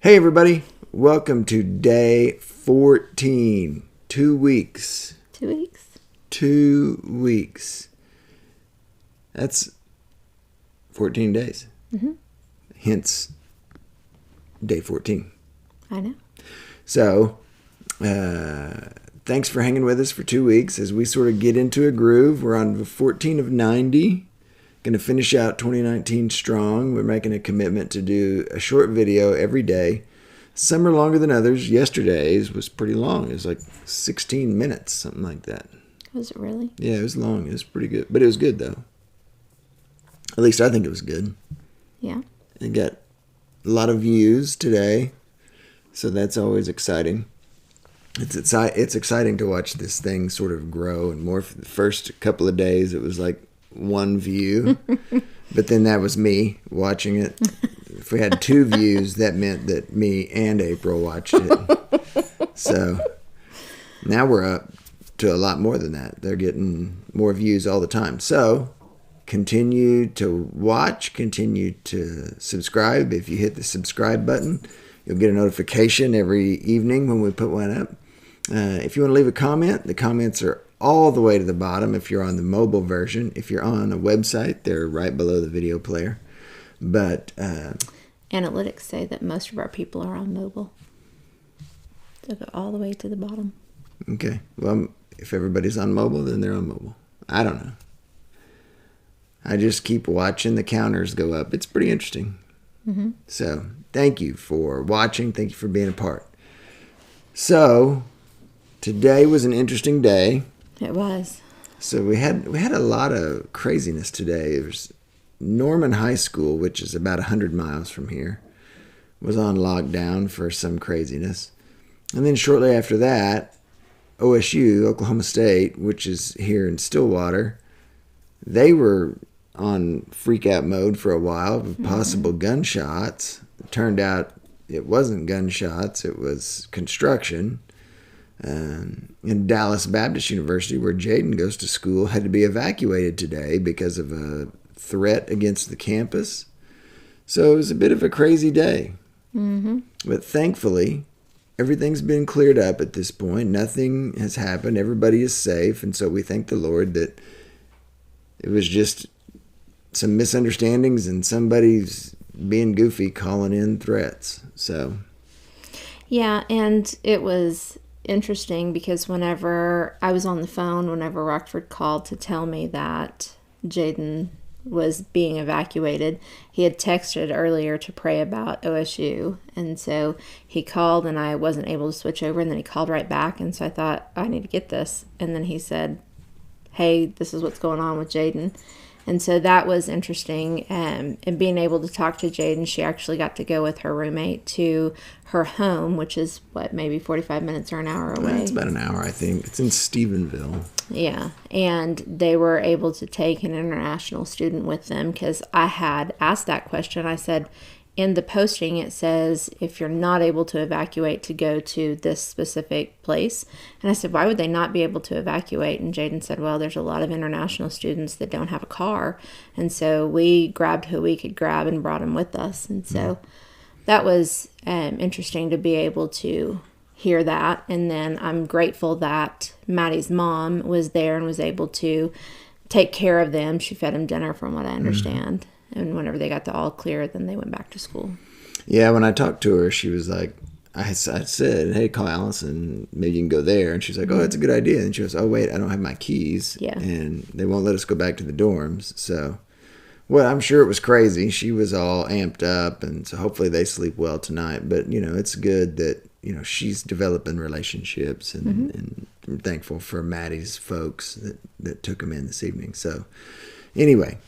Hey everybody, welcome to day 14. 2 weeks. 2 weeks. 2 weeks. That's 14 days. Mm-hmm. Hence, day 14. I know. So, thanks for hanging with us for 2 weeks as we sort of get into a groove. We're on 14 of 90. Going to finish out 2019 strong. We're making a commitment to do a short video every day. Some are longer than others. Yesterday's was pretty long. It was like 16 minutes, something like that. Was it really? Yeah, it was long. It was pretty good. But it was good, though. At least I think it was good. Yeah. It got a lot of views today. So that's always exciting. It's exciting to watch this thing sort of grow and more. For the first couple of days, it was like one view, but then that was me watching it. If we had 2 views, that meant that me and April watched it. So now we're up to a lot more than that. They're getting more views all the time. So continue to watch, continue to subscribe. If you hit the subscribe button, you'll get a notification every evening when we put one up. If you want to leave a comment, the comments are all the way to the bottom if you're on the mobile version. If you're on a website, they're right below the video player. But analytics say that most of our people are on mobile. They go all the way to the bottom. Okay. Well, if everybody's on mobile, then they're on mobile. I don't know. I just keep watching the counters go up. It's pretty interesting. Mm-hmm. So thank you for watching. Thank you for being a part. So today was an interesting day. It was. So we had a lot of craziness today. There's Norman High School, which is about 100 miles from here, was on lockdown for some craziness. And then shortly after that, OSU, Oklahoma State, which is here in Stillwater, they were on freak out mode for a while with possible gunshots. It turned out it wasn't gunshots, it was construction. In Dallas Baptist University, where Jaden goes to school, had to be evacuated today because of a threat against the campus. So it was a bit of a crazy day. Mm-hmm. But thankfully, everything's been cleared up at this point. Nothing has happened. Everybody is safe. And so we thank the Lord that it was just some misunderstandings and somebody's being goofy calling in threats. So, yeah, and it was interesting because whenever I was on the phone, whenever Rockford called to tell me that Jaden was being evacuated, he had texted earlier to pray about OSU, and so he called and I wasn't able to switch over, and then he called right back, and so I thought, I need to get this, and then he said, hey, this is what's going on with Jaden. And so that was interesting. And being able to talk to Jaden, she actually got to go with her roommate to her home, which is, maybe 45 minutes or an hour away. It's about an hour, I think. It's in Stephenville. Yeah. And they were able to take an international student with them because I had asked that question. I said, in the posting, it says, if you're not able to evacuate, to go to this specific place. And I said, why would they not be able to evacuate? And Jaden said, well, there's a lot of international students that don't have a car. And so we grabbed who we could grab and brought them with us. And so that was interesting to be able to hear that. And then I'm grateful that Maddie's mom was there and was able to take care of them. She fed them dinner, from what I understand. Mm-hmm. And whenever they got the all clear, then they went back to school. Yeah, when I talked to her, she was like, I said, hey, call Allison. Maybe you can go there. And she's like, oh, that's a good idea. And she goes, oh, wait, I don't have my keys. Yeah. And they won't let us go back to the dorms. So, well, I'm sure it was crazy. She was all amped up. And so hopefully they sleep well tonight. But, it's good that, she's developing relationships. And I'm thankful for Maddie's folks that took them in this evening. So, anyway.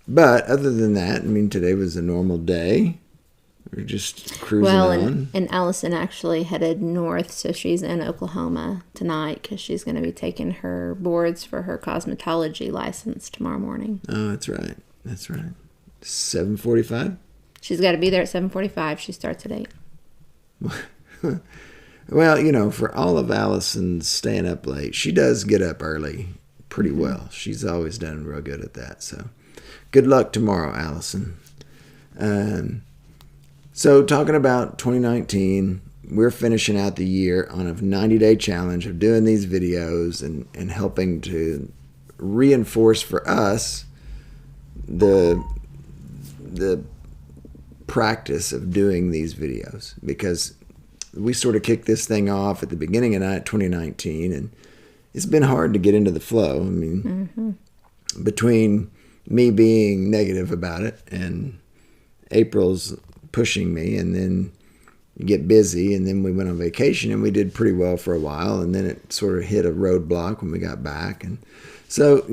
But other than that, today was a normal day. We're just cruising on. And Allison actually headed north, so she's in Oklahoma tonight because she's going to be taking her boards for her cosmetology license tomorrow morning. Oh, that's right. 7:45? She's got to be there at 7:45. She starts at 8. Well, for all of Allison's staying up late, she does get up early pretty well. She's always done real good at that, so... Good luck tomorrow, Allison. So talking about 2019, we're finishing out the year on a 90-day challenge of doing these videos and helping to reinforce for us the practice of doing these videos, because we sort of kicked this thing off at the beginning of 2019, and it's been hard to get into the flow. I mean, between me being negative about it and April's pushing me, and then you get busy, and then we went on vacation and we did pretty well for a while, and then it sort of hit a roadblock when we got back. And so,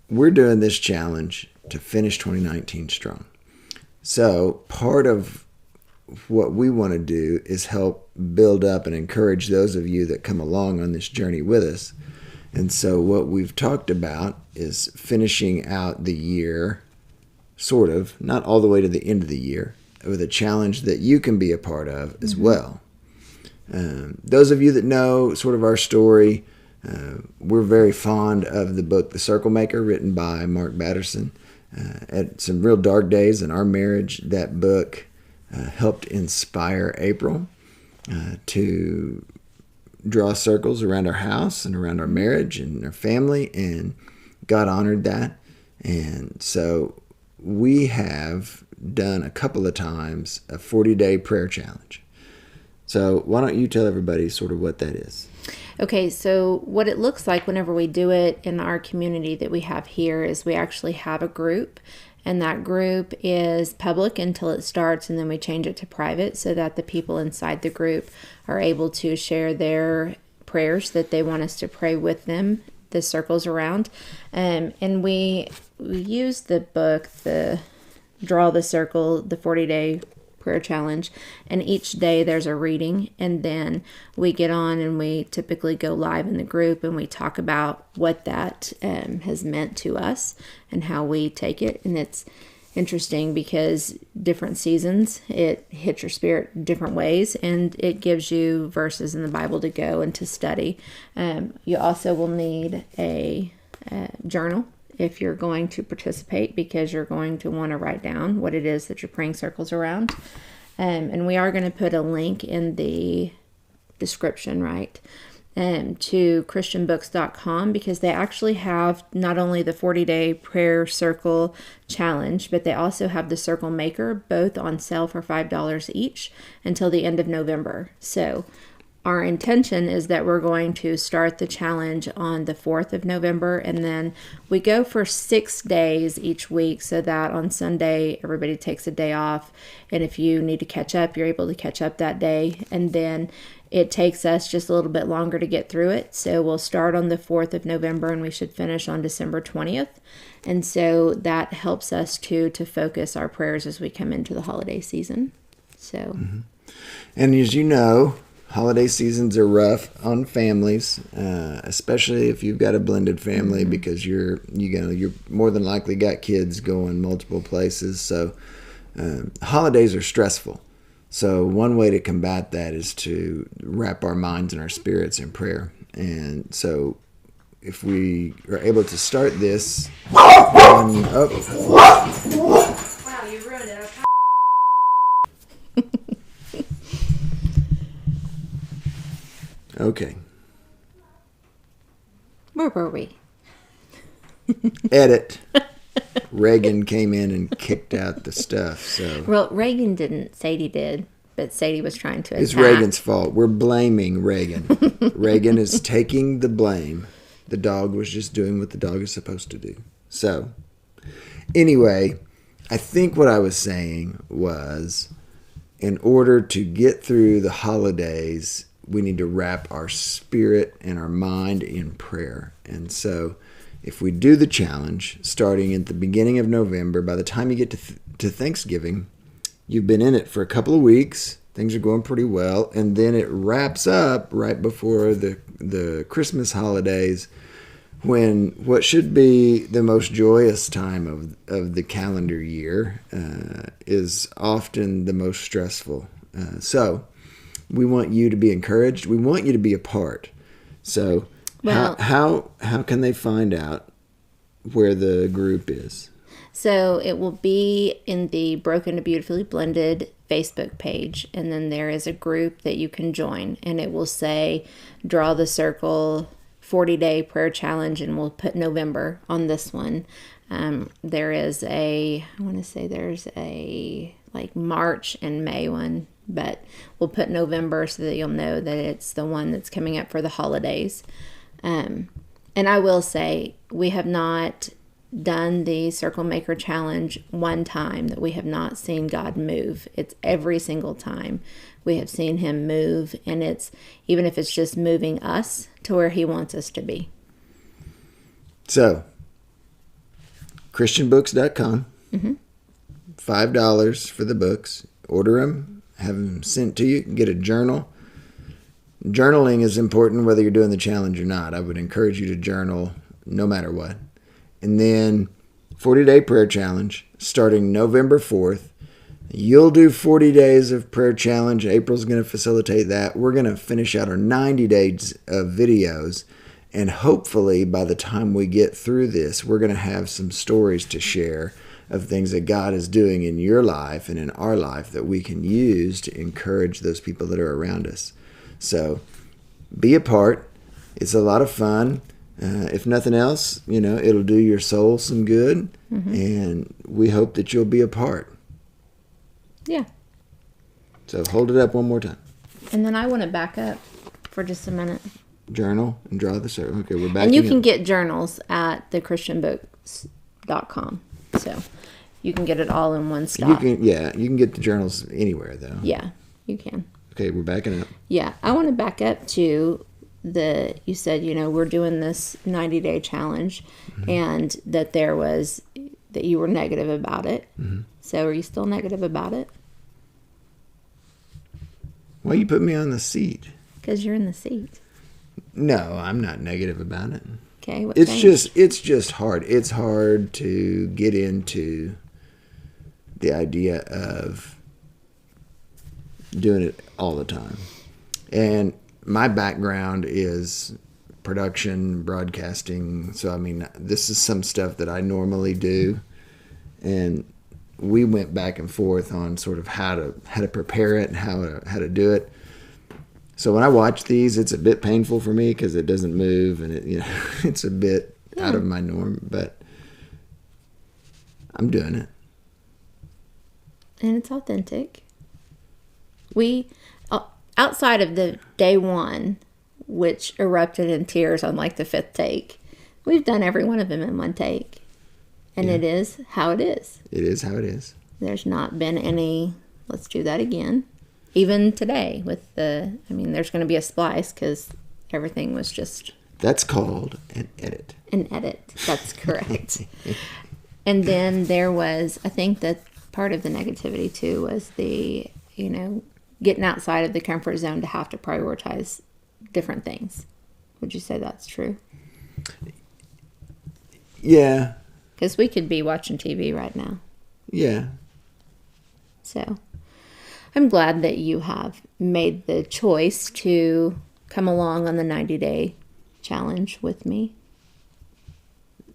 we're doing this challenge to finish 2019 strong. So part of what we want to do is help build up and encourage those of you that come along on this journey with us. And so what we've talked about is finishing out the year, sort of, not all the way to the end of the year, with a challenge that you can be a part of as well. Those of you that know sort of our story, we're very fond of the book The Circle Maker, written by Mark Batterson. At some real dark days in our marriage, that book helped inspire April to draw circles around our house and around our marriage and our family, and God honored that. And so we have done a couple of times a 40-day prayer challenge. So why don't you tell everybody sort of what that is? Okay, so what it looks like whenever we do it in our community that we have here is we actually have a group, and that group is public until it starts, and then we change it to private so that the people inside the group are able to share their prayers that they want us to pray with them, the circles around. And we use the book, the Draw the Circle, the 40-day prayer challenge, and each day there's a reading, and then we get on and we typically go live in the group and we talk about what that has meant to us and how we take it. And it's interesting because different seasons it hits your spirit different ways, and it gives you verses in the Bible to go and to study. You also will need a journal if you're going to participate, because you're going to want to write down what it is that you're praying circles around. And we are going to put a link in the description, right, to christianbooks.com, because they actually have not only the 40-day prayer circle challenge, but they also have the Circle Maker, both on sale for $5 each until the end of November. So our intention is that we're going to start the challenge on the 4th of November, and then we go for 6 days each week, so that on Sunday everybody takes a day off, and if you need to catch up, you're able to catch up that day. And then it takes us just a little bit longer to get through it, so we'll start on the 4th of November and we should finish on December 20th. And so that helps us to focus our prayers as we come into the holiday season. So, And as you know, holiday seasons are rough on families, especially if you've got a blended family, because you're more than likely got kids going multiple places. So holidays are stressful. So one way to combat that is to wrap our minds and our spirits in prayer. And so if we are able to start this on, wow, you ruined it. Okay. Where were we? Edit. Reagan came in and kicked out the stuff. So Well, Reagan didn't. Sadie did, but Sadie was trying to attack. it's Reagan's fault. We're blaming Reagan. Reagan is taking the blame. The dog was just doing what the dog is supposed to do. So anyway, I think what I was saying was, in order to get through the holidays, we need to wrap our spirit and our mind in prayer. And so if we do the challenge starting at the beginning of November, by the time you get to Thanksgiving, you've been in it for a couple of weeks. Things are going pretty well. And then it wraps up right before the Christmas holidays, when what should be the most joyous time of the calendar year is often the most stressful. So we want you to be encouraged. We want you to be a part. So how can they find out where the group is? So it will be in the Broken to Beautifully Blended Facebook page, and then there is a group that you can join, and it will say Draw the Circle 40-day prayer challenge, and we'll put November on this one. There is I want to say there's a like March and May one, but we'll put November so that you'll know that it's the one that's coming up for the holidays. And I will say, we have not done the Circle Maker Challenge one time that we have not seen God move. It's every single time we have seen him move, and it's even if it's just moving us to where he wants us to be. So, christianbooks.com, $5 for the books. Order them, have them sent to you. You can get a journal. Journaling is important whether you're doing the challenge or not. I would encourage you to journal no matter what. And then 40-day prayer challenge starting November 4th. You'll do 40 days of prayer challenge. April's going to facilitate that. We're going to finish out our 90 days of videos. And hopefully by the time we get through this, we're going to have some stories to share of things that God is doing in your life and in our life that we can use to encourage those people that are around us. So be a part. It's a lot of fun. If nothing else, it'll do your soul some good. And we hope that you'll be a part. Yeah. So hold it up one more time. And then I want to back up for just a minute. Journal and draw the circle. Okay, we're back. And you can get journals at thechristianbooks.com. So you can get it all in one stop. You can get the journals anywhere, though. Yeah, you can. Okay, we're backing up. Yeah, I want to back up to you said, we're doing this 90-day challenge, and that that you were negative about it. So are you still negative about it? Why you put me on the seat? Because you're in the seat. No, I'm not negative about it. Okay, it's just hard. It's hard to get into the idea of doing it all the time. And my background is production, broadcasting. So, this is some stuff that I normally do. And we went back and forth on sort of how to prepare it and how to do it. So when I watch these, it's a bit painful for me because it doesn't move and it's a bit out of my norm, but I'm doing it. And it's authentic. We, outside of the day one, which erupted in tears on like the 5th take, we've done every one of them in one take. And it is how it is. It is how it is. There's not been any, let's do that again. Even today with there's going to be a splice because everything was just... That's called an edit. An edit. That's correct. And then there was, I think that part of the negativity too was the, getting outside of the comfort zone to have to prioritize different things. Would you say that's true? Yeah. Because we could be watching TV right now. Yeah. So... I'm glad that you have made the choice to come along on the 90-day challenge with me.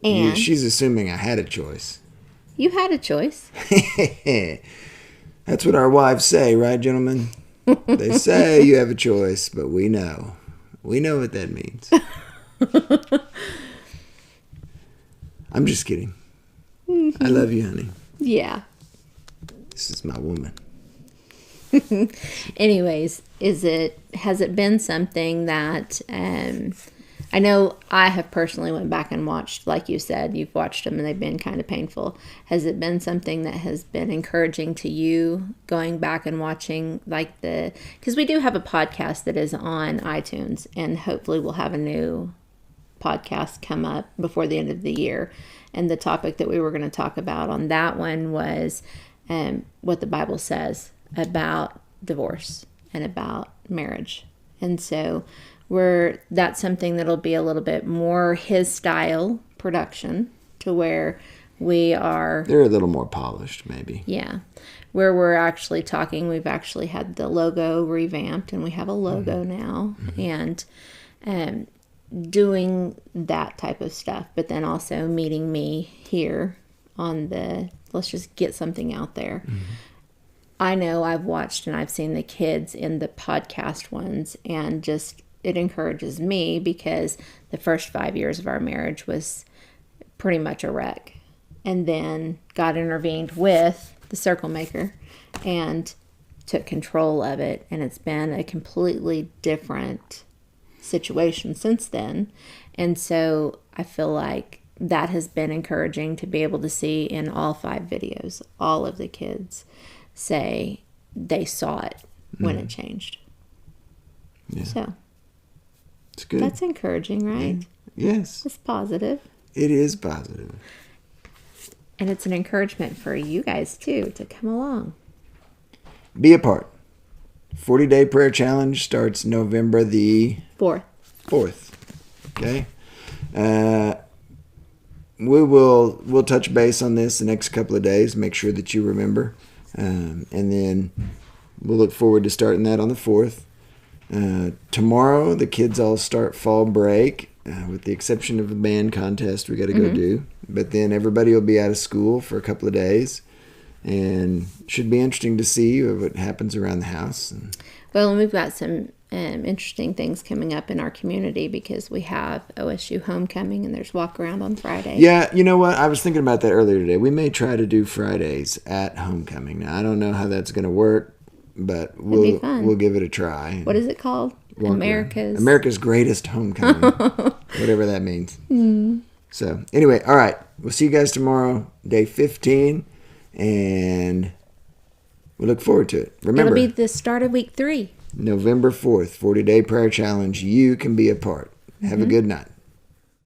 And she's assuming I had a choice. You had a choice. That's what our wives say, right, gentlemen? They say you have a choice, but we know. We know what that means. I'm just kidding. I love you, honey. Yeah. This is my woman. Anyways, has it been something that I know I have personally went back and watched, like you said, you've watched them and they've been kind of painful. Has it been something that has been encouraging to you going back and watching because we do have a podcast that is on iTunes, and hopefully we'll have a new podcast come up before the end of the year. And the topic that we were going to talk about on that one was what the Bible says about divorce and about marriage. And so that's something that'll be a little bit more his style production, to where they're a little more polished, maybe. Yeah. Where we're actually talking, we've actually had the logo revamped, and we have a logo now, and doing that type of stuff, but then also meeting me here on the let's just get something out there. I know I've watched and I've seen the kids in the podcast ones, and just it encourages me because the first 5 years of our marriage was pretty much a wreck. And then God intervened with the Circle Maker and took control of it. And it's been a completely different situation since then. And so I feel like that has been encouraging to be able to see in all 5 videos, all of the kids say they saw it when it changed. Yeah. So It's good. that's encouraging, right? Yes. It's positive. It is positive. And it's an encouragement for you guys, too, to come along. Be a part. 40-day prayer challenge starts November the 4th. Okay? We'll touch base on this the next couple of days. Make sure that you remember. And then we'll look forward to starting that on the 4th. Tomorrow, the kids all start fall break, with the exception of the band contest we got to go do. But then everybody will be out of school for a couple of days. And should be interesting to see what happens around the house. Well, and we've got some interesting things coming up in our community because we have OSU homecoming and there's walk around on Friday. Yeah, you know what? I was thinking about that earlier today. We may try to do Fridays at homecoming. Now, I don't know how that's going to work, but we'll give it a try. What is it called? America's Greatest Homecoming. Whatever that means. So, anyway, all right. We'll see you guys tomorrow, day 15, and we look forward to it. Remember, It'll be the start of week 3. November 4th, 40-day prayer challenge. You can be a part. Have a good night.